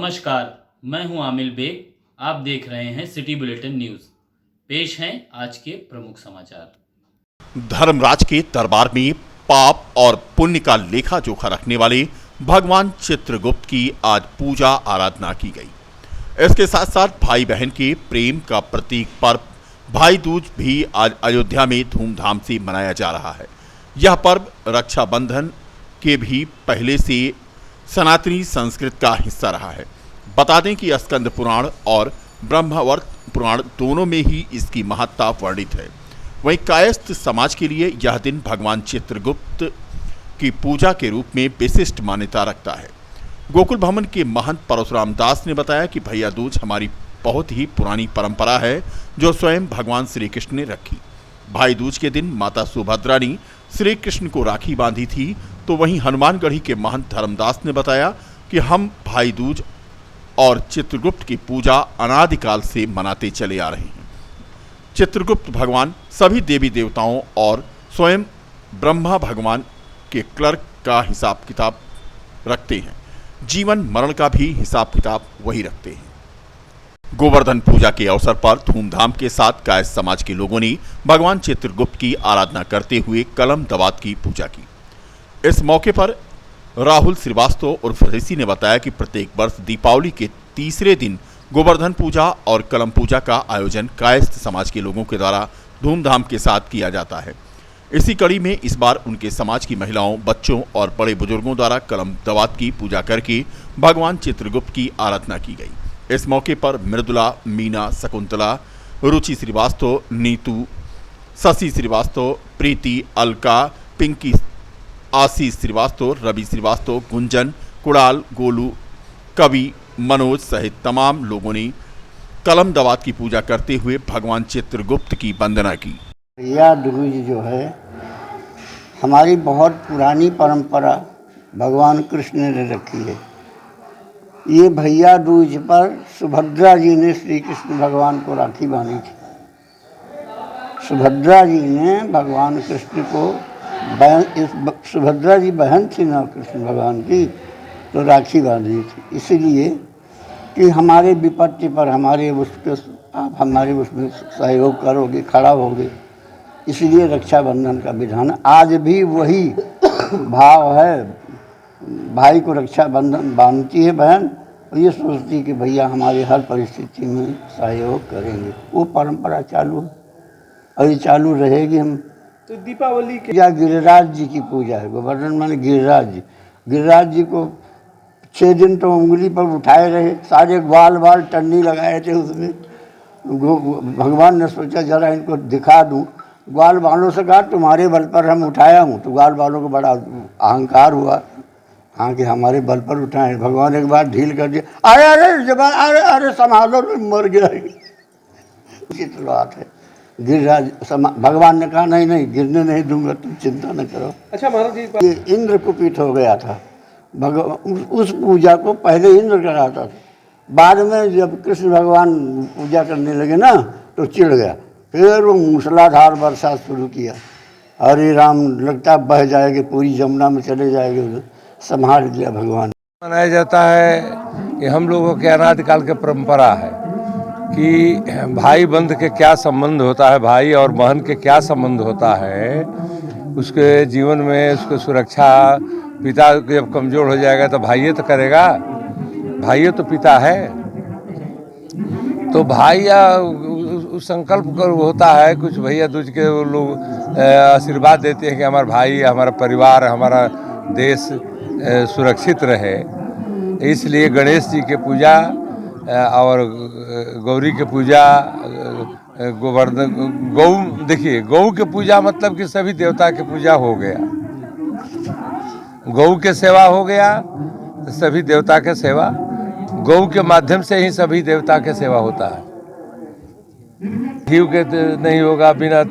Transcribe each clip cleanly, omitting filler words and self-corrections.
नमस्कार, मैं हूं आमिल बेग। आप देख रहे हैं सिटी बुलेटिन न्यूज़। पेश हैं आज के प्रमुख समाचार। धर्मराज के दरबार में पाप और पुण्य का लेखा जोखा रखने वाले भगवान चित्रगुप्त की आज पूजा आराधना की गई। इसके साथ साथ भाई बहन के प्रेम का प्रतीक पर्व भाई दूज भी आज अयोध्या में धूमधाम से मनाया जा रहा है। यह पर्व रक्षाबंधन के भी पहले से सनातनी संस्कृति का हिस्सा रहा है। बता दें कि स्कंद पुराण और ब्रह्मावर्त पुराण दोनों में ही इसकी महत्ता वर्णित है। वहीं कायस्थ समाज के लिए यह दिन भगवान चित्रगुप्त की पूजा के रूप में विशिष्ट मान्यता रखता है। गोकुल भवन के महंत परशुराम दास ने बताया कि भैया दूज हमारी बहुत ही पुरानी परंपरा है जो स्वयं भगवान श्री कृष्ण ने रखी। भाई दूज के दिन माता सुभद्रा ने श्री कृष्ण को राखी बांधी थी। तो वहीं हनुमानगढ़ी के महंत धर्मदास ने बताया कि हम भाई दूज और चित्रगुप्त की पूजा अनादिकाल से मनाते चले आ रहे हैं। चित्रगुप्त भगवान सभी देवी देवताओं और स्वयं ब्रह्मा भगवान के क्लर्क का हिसाब किताब रखते हैं। जीवन मरण का भी हिसाब किताब वही रखते हैं। गोवर्धन पूजा के अवसर पर धूमधाम के साथ कायस्थ समाज के लोगों ने भगवान चित्रगुप्त की आराधना करते हुए कलम दवात की पूजा की। इस मौके पर राहुल श्रीवास्तव उर्फ ऋषि ने बताया कि प्रत्येक वर्ष दीपावली के तीसरे दिन गोवर्धन पूजा और कलम पूजा का आयोजन कायस्थ समाज के लोगों के द्वारा धूमधाम के साथ किया जाता है। इसी कड़ी में इस बार उनके समाज की महिलाओं, बच्चों और बड़े बुजुर्गों द्वारा कलम दवात की पूजा करके भगवान चित्रगुप्त की आराधना की गई। इस मौके पर मृदुला, मीना, शकुंतला, रुचि श्रीवास्तव, नीतू, शशि श्रीवास्तव, प्रीति, अलका, पिंकी, आशीष श्रीवास्तव, रवि श्रीवास्तव, गुंजन, कुणाल, गोलू, कवि, मनोज सहित तमाम लोगों ने कलम दवात की पूजा करते हुए भगवान चित्रगुप्त की वंदना की। भैया दूज जो है हमारी बहुत पुरानी परंपरा भगवान कृष्ण ने रखी है। ये भैया दूज पर सुभद्रा जी ने श्री कृष्ण भगवान को राखी बांधी थी। सुभद्रा जी ने भगवान कृष्ण को सुभद्रा जी बहन थी ना कृष्ण भगवान की, तो राखी बांधी थी। इसलिए कि हमारे विपत्ति पर आप हमारे उसमें सहयोग करोगे, खड़ा होगे, इसलिए रक्षाबंधन का विधान आज भी वही भाव है। भाई को रक्षाबंधन बांधती है बहन और ये सोचती है कि भैया हमारे हर परिस्थिति में सहयोग करेंगे। वो परंपरा चालू है और ये चालू रहेगी। हम तो दीपावली के या गिरिराज जी की पूजा है। गोवर्धन माने गिरिराज जी। गिरिराज जी को 6 दिन तो उंगली पर उठाए रहे, सारे ग्वाल टन्नी लगाए थे उसमें। भगवान ने सोचा जरा इनको दिखा दूं। ग्वाल वालों से कहा तुम्हारे बल पर हम उठाया हूँ। तो ग्वाल वालों को बड़ा अहंकार हुआ, हाँ कि हमारे बल पर उठाए। भगवान एक बार ढील कर दिया, अरे जबान, अरे संभालो, मर गया। उचित बात है। गिरिराज भगवान ने कहा नहीं गिरने नहीं दूंगा, तुम चिंता न करो। अच्छा महाराज जी, ये इंद्र कुपित हो गया था। उस पूजा को पहले इंद्र कराता था। बाद में जब कृष्ण भगवान पूजा करने लगे ना तो चिढ़ गया। फिर वो मूसलाधार बरसात शुरू किया। हरे राम, लगता बह जाएगी, पूरी जमुना में चले जाएंगे। उधर संभाल दिया भगवान। मनाया जाता है कि हम लोगों के अनादिकाल की परंपरा है कि भाई बंध के क्या संबंध होता है, भाई और बहन के क्या संबंध होता है, उसके जीवन में उसको सुरक्षा। पिता जब कमज़ोर हो जाएगा तो भाई तो करेगा, भाई तो पिता है। तो भाई उस संकल्प कर होता है कुछ। भैया दूज के वो लोग आशीर्वाद देते हैं कि हमारा भाई, हमारा परिवार, हमारा देश सुरक्षित रहे। इसलिए गणेश जी के पूजा और गौरी के पूजा, गोवर्धन, गौ, देखिए गौ के पूजा मतलब कि सभी देवता की पूजा हो गया। गौ के सेवा हो गया तो सभी देवता के सेवा। गौ के माध्यम से ही सभी देवता के सेवा होता है। घी के नहीं होगा, बिना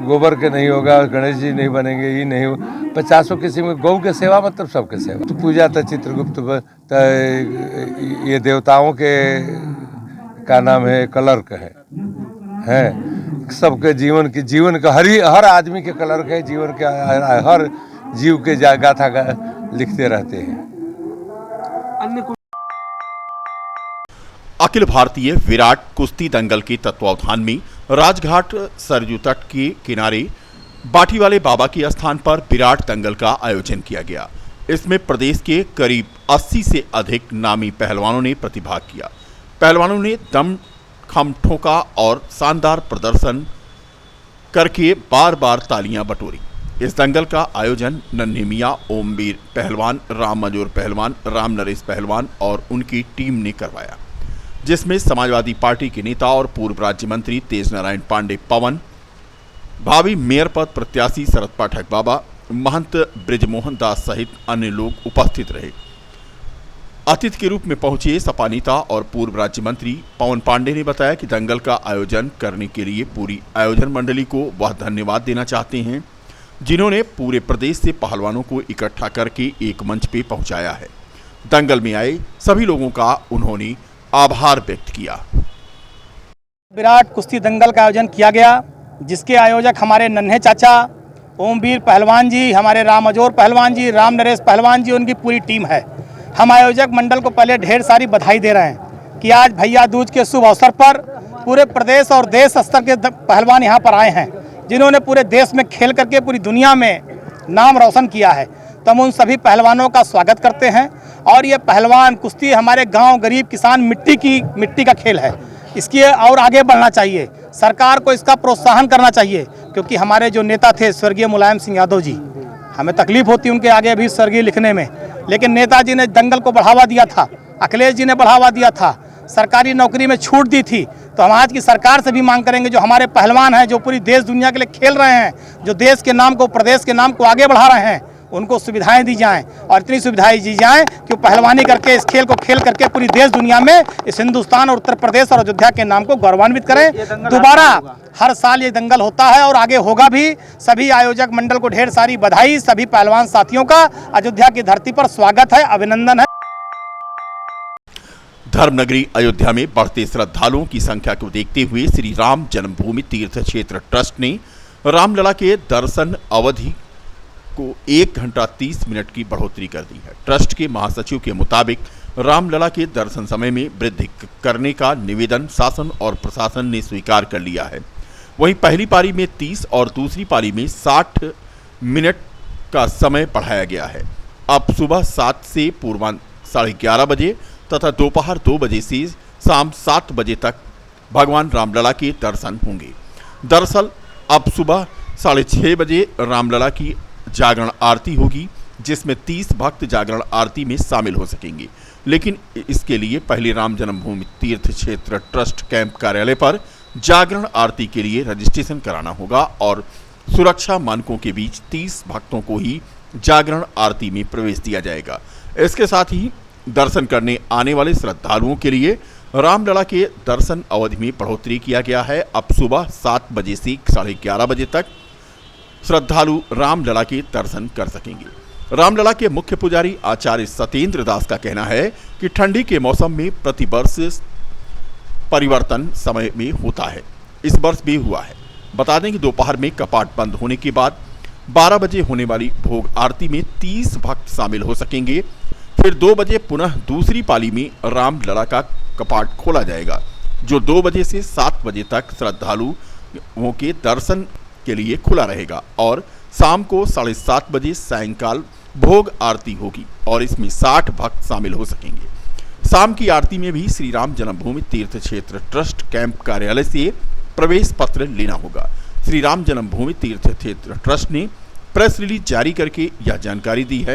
गोबर के नहीं होगा, गणेश जी नहीं बनेंगे, ये नहीं हो। 50 किस्म के गौ के सेवा मतलब सबके सेवा। तो पूजा तो चित्रगुप्त ये देवताओं के का नाम है, क्लर्क है सबके जीवन का हर आदमी के क्लर्क है। जीवन के हर जीव के गाथा लिखते रहते हैं। अन्य अखिल भारतीय विराट कुश्ती दंगल के तत्वावधान में राजघाट सरयू तट के किनारे बाटीवाले बाबा के स्थान पर विराट दंगल का आयोजन किया गया। इसमें प्रदेश के करीब 80 से अधिक नामी पहलवानों ने प्रतिभाग किया। पहलवानों ने दम खम ठोका और शानदार प्रदर्शन करके बार बार तालियां बटोरी। इस दंगल का आयोजन नन्हे मियां ओमवीर पहलवान, राम मजोर पहलवान, राम नरेश पहलवान और उनकी टीम ने करवाया, जिसमें समाजवादी पार्टी के नेता और पूर्व राज्य मंत्री तेज नारायण पांडे पवन, भावी मेयर पद प्रत्याशी शरद पाठक बाबा, महंत ब्रिजमोहन दास सहित अन्य लोग उपस्थित रहे। अतिथि के रूप में पहुंचे सपा नेता और पूर्व राज्य मंत्री पवन पांडे ने बताया कि दंगल का आयोजन करने के लिए पूरी आयोजन मंडली को वह धन्यवाद देना चाहते हैं जिन्होंने पूरे प्रदेश से पहलवानों को इकट्ठा करके एक मंच पे पहुंचाया है। दंगल में आए सभी लोगों का उन्होंने आभार व्यक्त किया। विराट कुश्ती दंगल का आयोजन किया गया, जिसके आयोजक हमारे नन्हे चाचा ओमवीर पहलवान जी, हमारे राम मजोर पहलवान जी, राम नरेश पहलवान जी, उनकी पूरी टीम है। हम आयोजक मंडल को पहले ढेर सारी बधाई दे रहे हैं कि आज भैया दूज के शुभ अवसर पर पूरे प्रदेश और देश स्तर के पहलवान यहाँ पर आए हैं, जिन्होंने पूरे देश में खेल करके पूरी दुनिया में नाम रोशन किया है। तो हम उन सभी पहलवानों का स्वागत करते हैं। और ये पहलवान कुश्ती हमारे गांव गरीब किसान मिट्टी का खेल है, इसकी और आगे बढ़ना चाहिए। सरकार को इसका प्रोत्साहन करना चाहिए, क्योंकि हमारे जो नेता थे स्वर्गीय मुलायम सिंह यादव जी, हमें तकलीफ होती उनके आगे अभी स्वर्गीय लिखने में, लेकिन नेताजी ने दंगल को बढ़ावा दिया था, अखिलेश जी ने बढ़ावा दिया था, सरकारी नौकरी में छूट दी थी। तो हम आज की सरकार से भी मांग करेंगे, जो हमारे पहलवान हैं, जो पूरी देश दुनिया के लिए खेल रहे हैं, जो देश के नाम को, प्रदेश के नाम को आगे बढ़ा रहे हैं, उनको सुविधाएं दी जाएं और इतनी सुविधाएं दी जाएं कि पहलवानी करके इस खेल को खेल करके पूरी देश दुनिया में इस हिंदुस्तान और उत्तर प्रदेश और अयोध्या के नाम को गौरवान्वित करें। दोबारा हर साल ये दंगल होता है और आगे होगा भी। सभी आयोजक मंडल को ढेर सारी बधाई, सभी पहलवान साथियों का अयोध्या की धरती पर स्वागत है, अभिनंदन है। धर्मनगरी अयोध्या में बढ़ते श्रद्धालुओं की संख्या को देखते हुए श्री राम जन्मभूमि तीर्थ क्षेत्र ट्रस्ट ने रामलला के दर्शन अवधि को 1 घंटा 30 मिनट की बढ़ोतरी कर दी है। ट्रस्ट के महासचिव के मुताबिक रामलला के दर्शन समय में वृद्धि करने का निवेदन शासन और प्रशासन ने स्वीकार कर लिया है। वहीं पहली पारी में 30 और दूसरी पारी में 60 मिनट का समय बढ़ाया गया है। अब सुबह 7 से पूर्वाह्न 11:30 बजे तथा दोपहर 2 बजे से शाम 7 बजे तक भगवान रामलला के दर्शन होंगे। दरअसल अब सुबह 6:30 बजे रामलला की जागरण आरती होगी, जिसमें 30 भक्त जागरण आरती में शामिल हो सकेंगे, लेकिन इसके लिए पहले राम जन्मभूमि तीर्थ क्षेत्र ट्रस्ट कैंप कार्यालय पर जागरण आरती के लिए रजिस्ट्रेशन कराना होगा और सुरक्षा मानकों के बीच 30 भक्तों को ही जागरण आरती में प्रवेश दिया जाएगा। इसके साथ ही दर्शन करने आने वाले श्रद्धालुओं के लिए रामलला के दर्शन अवधि में बढ़ोतरी किया गया है। अब सुबह 7 बजे से 11:30 बजे तक श्रद्धालु रामलला के दर्शन कर सकेंगे। रामलला के मुख्य पुजारी आचार्य सत्येंद्र दास का कहना है कि ठंडी के मौसम में प्रतिवर्ष परिवर्तन समय में होता है, इस वर्ष भी हुआ है। बता दें कि दोपहर में कपाट बंद होने के बाद 12 बजे होने वाली भोग आरती में 30 भक्त शामिल हो सकेंगे। फिर 2 बजे पुनः दूसरी पाली में रामलला का कपाट खोला जाएगा, जो 2 बजे से 7 बजे तक श्रद्धालुओं के दर्शन के लिए खुला रहेगा और शाम को 7:30 बजे सायंकाल भोग आरती होगी और इसमें 60 भक्त शामिल हो सकेंगे। शाम की आरती में भी श्री राम जन्मभूमि तीर्थ क्षेत्र ट्रस्ट कैंप कार्यालय से प्रवेश पत्र लेना होगा। श्री राम जन्मभूमि तीर्थ क्षेत्र ट्रस्ट ने प्रेस रिलीज जारी करके यह जानकारी दी है।